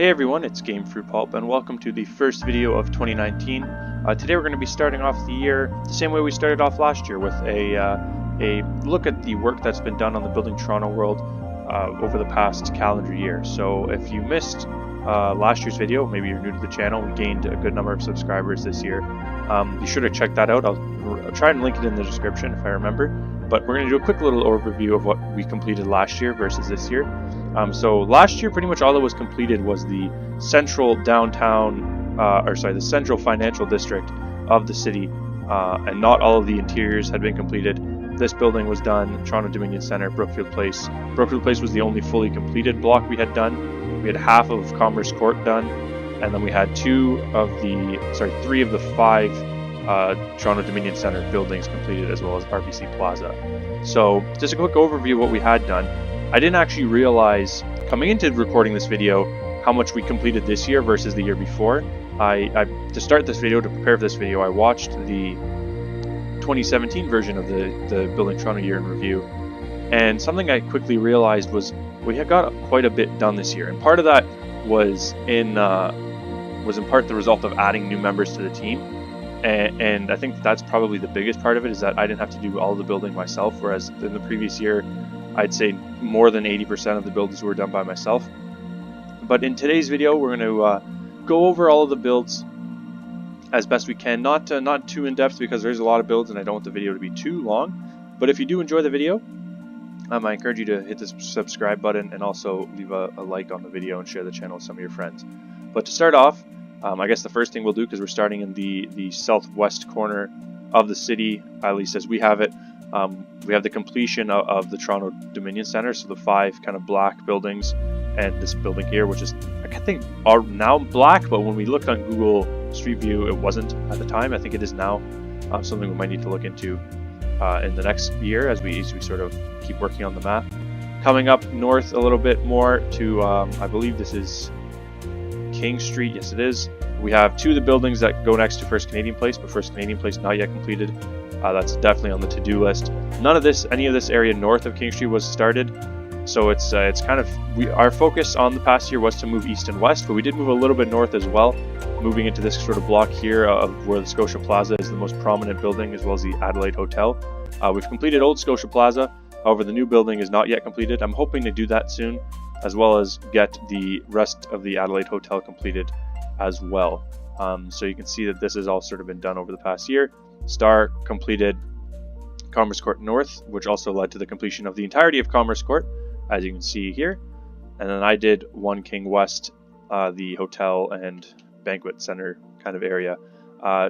Hey everyone, it's Gamefruitpulp and welcome to the first video of 2019. Today we're going to be starting off the year the same way we started off last year with a look at the work that's been done on the Building Toronto world over the past calendar year. So if you missed last year's video, maybe you're new to the channel, we gained a good number of subscribers this year. Be sure to check that out. I'll try and link it in the description if I remember. But we're going to do a quick little overview of what we completed last year versus this year. So last year, pretty much all that was completed was the central downtown, the central financial district of the city, and not all of the interiors had been completed. This building was done, Toronto Dominion Centre, Brookfield Place. Brookfield Place was the only fully completed block we had done. We had half of Commerce Court done, and then we had three of the five Toronto Dominion Centre buildings completed, as well as RBC Plaza. So just a quick overview of what we had done. I didn't actually realize coming into recording this video how much we completed this year versus the year before. To start this video, to prepare for this video, I watched the 2017 version of the Building Toronto Year in Review, and something I quickly realized was we had got quite a bit done this year, and part of that was in part the result of adding new members to the team. And I think that's probably the biggest part of it, is that I didn't have to do all the building myself, whereas in the previous year I'd say more than 80% of the builds were done by myself. But in today's video we're going to go over all of the builds as best we can, not too in depth because there's a lot of builds and I don't want the video to be too long. But if you do enjoy the video, I encourage you to hit the subscribe button and also leave a like on the video and share the channel with some of your friends. But to start off, I guess the first thing we'll do, because we're starting in the southwest corner of the city, at least as we have it, we have the completion of the Toronto Dominion Centre, so the five kind of black buildings, and this building here, which is, I think, are now black, but when we looked on Google Street View, it wasn't at the time. I think it is now. Something we might need to look into in the next year as we sort of keep working on the map. Coming up north a little bit more to, I believe this is King Street. Yes, it is. We have two of the buildings that go next to First Canadian Place, but First Canadian Place not yet completed. That's definitely on the to-do list. Any of this area north of King Street was started, so it's kind of our focus on the past year was to move east and west, but we did move a little bit north as well, moving into this sort of block here of where the Scotia Plaza is the most prominent building, as well as the Adelaide Hotel. We've completed Old Scotia Plaza, however the new building is not yet completed. I'm hoping to do that soon, as well as get the rest of the Adelaide Hotel completed as well. So you can see that this has all sort of been done over the past year. Star completed Commerce Court North, which also led to the completion of the entirety of Commerce Court, as you can see here. And then I did One King West, the hotel and banquet center kind of area.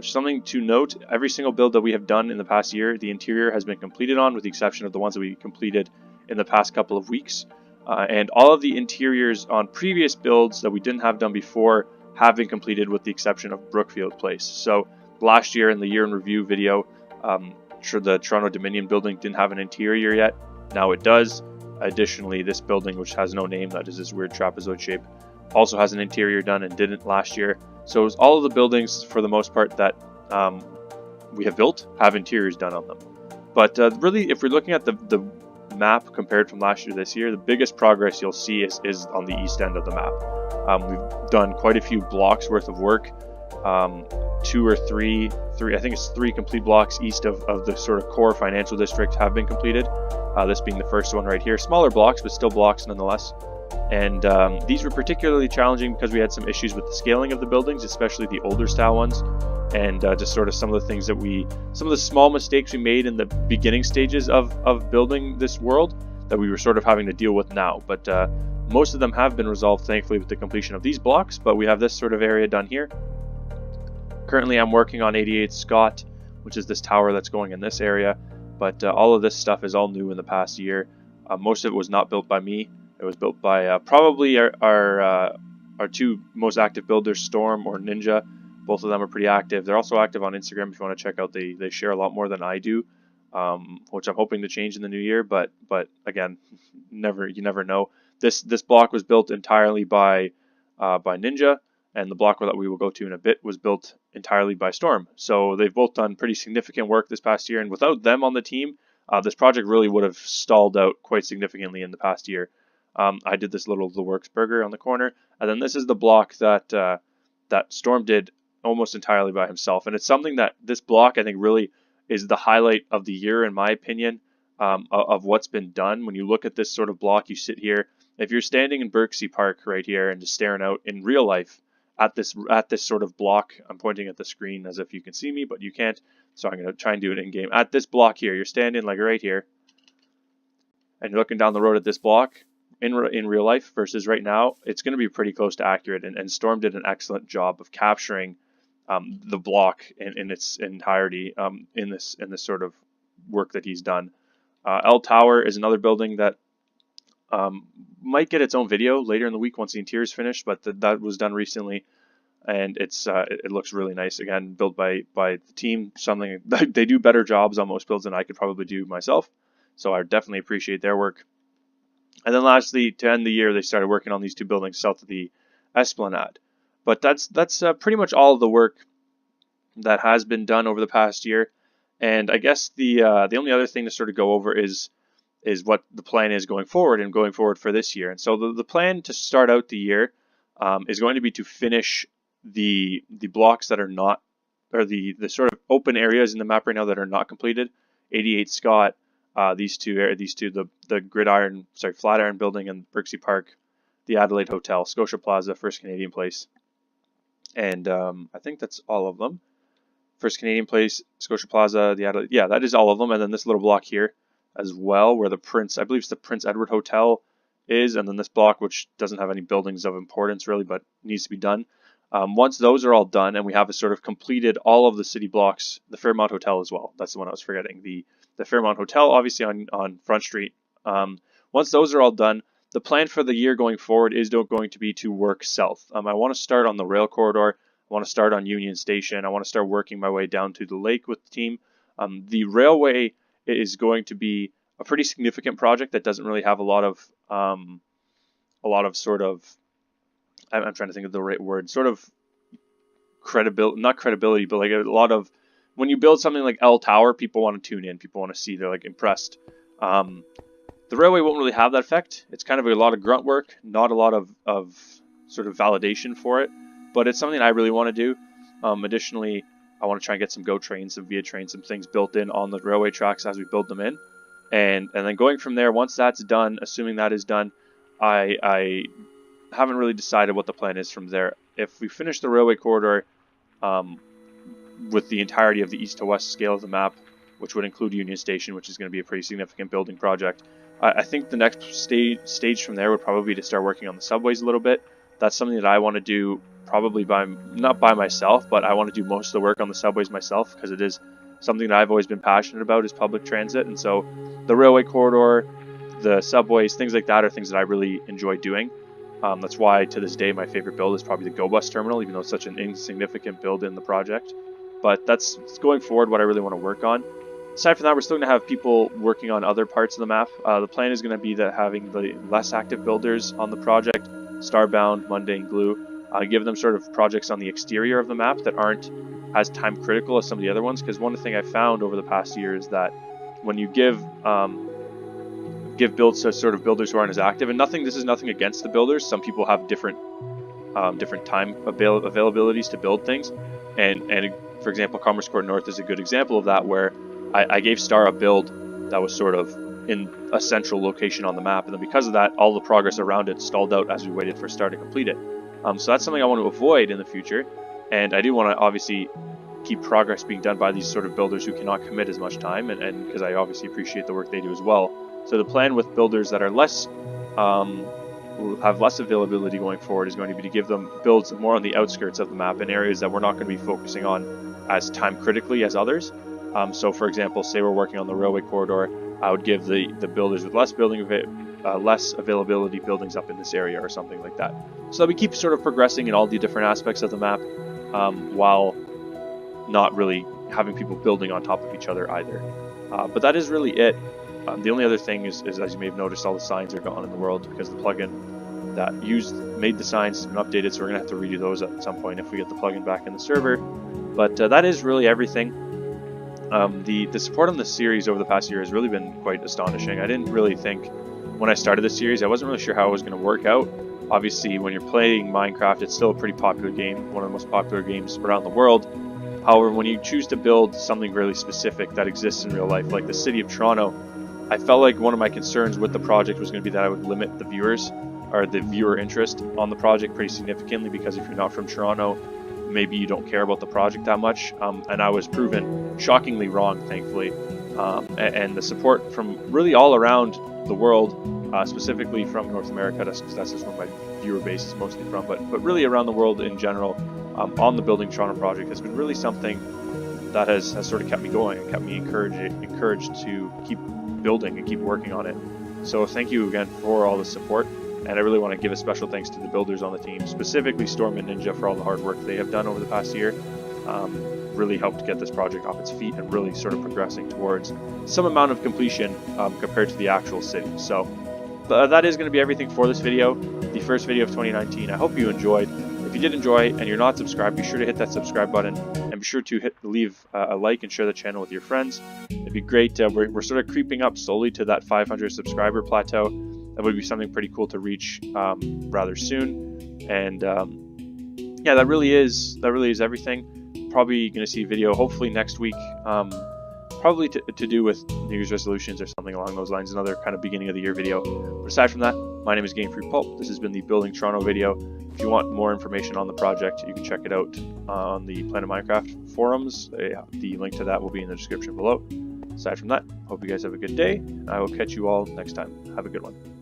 Something to note, every single build that we have done in the past year, the interior has been completed on, with the exception of the ones that we completed in the past couple of weeks. And all of the interiors on previous builds that we didn't have done before have been completed, with the exception of Brookfield Place. So last year in the year in review video, the Toronto Dominion building didn't have an interior yet. Now it does. Additionally, this building, which has no name, that is this weird trapezoid shape, also has an interior done and didn't last year. So all of the buildings, for the most part, that we have built have interiors done on them. But really, if we're looking at the map compared from last year to this year, the biggest progress you'll see is on the east end of the map. We've done quite a few blocks worth of work. I think it's three complete blocks east of the sort of core financial district have been completed. This being the first one right here. Smaller blocks, but still blocks nonetheless. And these were particularly challenging because we had some issues with the scaling of the buildings, especially the older style ones, and just sort of some of the things some of the small mistakes we made in the beginning stages of building this world that we were sort of having to deal with now. But most of them have been resolved, thankfully, with the completion of these blocks. But we have this sort of area done here. Currently, I'm working on 88 Scott, which is this tower that's going in this area. But all of this stuff is all new in the past year. Most of it was not built by me. It was built by probably our two most active builders, Storm or Ninja. Both of them are pretty active. They're also active on Instagram if you want to check out. They share a lot more than I do, which I'm hoping to change in the new year. But again, you never know. This block was built entirely by Ninja, and the block that we will go to in a bit was built entirely by Storm. So they've both done pretty significant work this past year, and without them on the team, this project really would have stalled out quite significantly in the past year. I did this little The Works burger on the corner, and then this is the block that that Storm did almost entirely by himself. And it's something that this block, I think, really is the highlight of the year, in my opinion, of what's been done. When you look at this sort of block, you sit here. If you're standing in Berksea Park right here and just staring out in real life at this sort of block, I'm pointing at the screen as if you can see me, but you can't. So I'm going to try and do it in game. At this block here, you're standing like right here, and you're looking down the road at this block in real life versus right now, it's going to be pretty close to accurate. And Storm did an excellent job of capturing the block in its entirety in this sort of work that he's done. L Tower is another building that might get its own video later in the week once the interior is finished, but that was done recently, and it looks really nice. Again, built by the team. Something they do better jobs on most builds than I could probably do myself, so I definitely appreciate their work. And then lastly, to end the year, they started working on these two buildings south of the Esplanade. But that's pretty much all of the work that has been done over the past year. And I guess the only other thing to sort of go over is what the plan is going forward for this year. And so the plan to start out the year is going to be to finish the blocks that are not, or the sort of open areas in the map right now that are not completed. 88 Scott, these two, the Flatiron building in Berksea Park, the Adelaide Hotel, Scotia Plaza, First Canadian Place, and I think that's all of them. First Canadian Place, Scotia Plaza, the Adelaide, yeah, that is all of them. And then this little block here as well, where I believe it's the Prince Edward Hotel is, and then this block, which doesn't have any buildings of importance really, but needs to be done. Once those are all done and we have sort of completed all of the city blocks, the Fairmont Hotel as well, that's the one I was forgetting, the Fairmont Hotel, obviously on Front Street. Once those are all done, the plan for the year going forward is going to be to work south. I want to start on the rail corridor. I want to start on Union Station. I want to start working my way down to the lake with the team. The railway is going to be a pretty significant project that doesn't really have a lot of sort of, I'm trying to think of the right word, sort of credibility, not credibility, but like a lot of, when you build something like L Tower, people want to tune in, people want to see, they're like impressed. The railway won't really have that effect. It's kind of a lot of grunt work, not a lot of sort of validation for it, but it's something I really want to do. Additionally, I want to try and get some GO trains, some VIA trains, some things built in on the railway tracks as we build them in. And then going from there, once that's done, assuming that is done, I haven't really decided what the plan is from there. If we finish the railway corridor with the entirety of the east to west scale of the map, which would include Union Station, which is going to be a pretty significant building project, I think the next stage from there would probably be to start working on the subways a little bit. That's something that I want to do probably not by myself, but I want to do most of the work on the subways myself, because it is something that I've always been passionate about, is public transit. And so the railway corridor, the subways, things like that are things that I really enjoy doing. That's why to this day my favorite build is probably the GO Bus terminal, even though it's such an insignificant build in the project. But that's going forward what I really want to work on. Aside from that, we're still going to have people working on other parts of the map. The plan is going to be that having the less active builders on the project, Starbound, Mundane, Glue, give them sort of projects on the exterior of the map that aren't as time critical as some of the other ones. Because one different thing I've found over the past year is that when you give builds to sort of builders who aren't as active, and this is nothing against the builders. Some people have different time availabilities to build things, and for example, Commerce Court North is a good example of that, where I gave Star a build that was sort of in a central location on the map, and then because of that, all the progress around it stalled out as we waited for Star to complete it. So that's something I want to avoid in the future, and I do want to obviously keep progress being done by these sort of builders who cannot commit as much time, and because I obviously appreciate the work they do as well. So the plan with builders that are have less availability going forward is going to be to give them builds more on the outskirts of the map in areas that we're not going to be focusing on as time critically as others. So for example, say we're working on the railway corridor, I would give the builders with less availability buildings up in this area or something like that. So that we keep sort of progressing in all the different aspects of the map, while not really having people building on top of each other either. But that is really it. The only other thing is, as you may have noticed, all the signs are gone in the world because the plugin that made the signs has been updated, so we're going to have to redo those at some point if we get the plugin back in the server. But that is really everything. The support on this series over the past year has really been quite astonishing. I didn't really think when I started the series, I wasn't really sure how it was going to work out. Obviously, when you're playing Minecraft, it's still a pretty popular game, one of the most popular games around the world. However, when you choose to build something really specific that exists in real life, like the city of Toronto, I felt like one of my concerns with the project was going to be that I would limit the viewers or the viewer interest on the project pretty significantly, because if you're not from Toronto, maybe you don't care about the project that much. And I was proven shockingly wrong, thankfully. And the support from really all around the world, specifically from North America, that's just where my viewer base is mostly from, but really around the world in general, on the Building Toronto project has been really something that has sort of kept me going and kept me encouraged to keep building and keep working on it. So thank you again for all the support, and I really want to give a special thanks to the builders on the team, specifically Storm and Ninja, for all the hard work they have done over the past year. Really helped get this project off its feet and really sort of progressing towards some amount of completion compared to the actual city. So that is going to be everything for this video, the first video of 2019. I hope you enjoyed. If you did enjoy and you're not subscribed, be sure to hit that subscribe button, and be sure to leave a like and share the channel with your friends. It'd be great. We're sort of creeping up slowly to that 500 subscriber plateau. That would be something pretty cool to reach rather soon. And yeah, that really is everything. Probably going to see a video hopefully next week, probably to do with New Year's resolutions or something along those lines, another kind of beginning of the year video. But aside from that, my name is Gamefruitpulp. This has been the Building Toronto video. If you want more information on the project, you can check it out on the Planet Minecraft forums. The link to that will be in the description below. Aside from that, hope you guys have a good day. I will catch you all next time. Have a good one.